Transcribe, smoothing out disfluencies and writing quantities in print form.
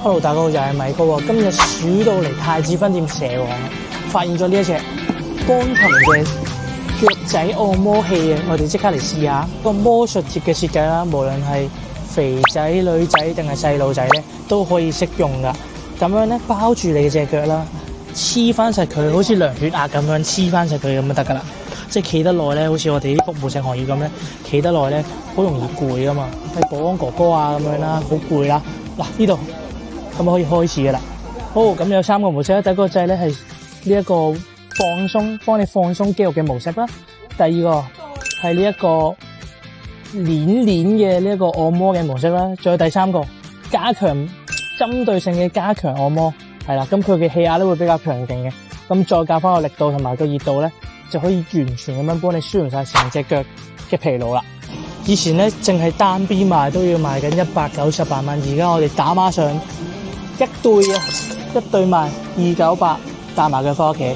Hello， 大家好，又係米高喎。今日鼠到嚟太子分店蛇王，發現咗呢一隻鋼琴嘅腳仔按摩器啊！我哋即刻嚟試下個魔術貼嘅設計啦，無論係肥仔、女仔定係細路仔咧，都可以適用噶。咁樣咧包住你嘅隻腳啦，黐翻實佢，好似量血壓咁樣黐翻實佢咁就得噶啦。即係企得耐咧，好似我哋啲服務性行業咁咧，企得耐咧好容易攰噶嘛。係保安哥哥啊咁樣啦，好攰啦。嗱呢度。咁可以開始噶啦。好，咁有3個模式啦。第一個掣咧係呢一個放鬆，幫你放鬆肌肉嘅模式啦。第二個係呢一個捏嘅呢一個按摩嘅模式啦。仲有第3個加強針對性嘅加強按摩，係啦。咁佢嘅氣壓咧會比較強勁嘅。咁再加翻個力度同埋個熱度咧，就可以完全咁樣幫你舒緩晒成隻腳嘅疲勞啦。以前咧淨係單邊賣都要賣緊198蚊，而家我哋打孖上。一對賣298，帶埋佢翻屋企。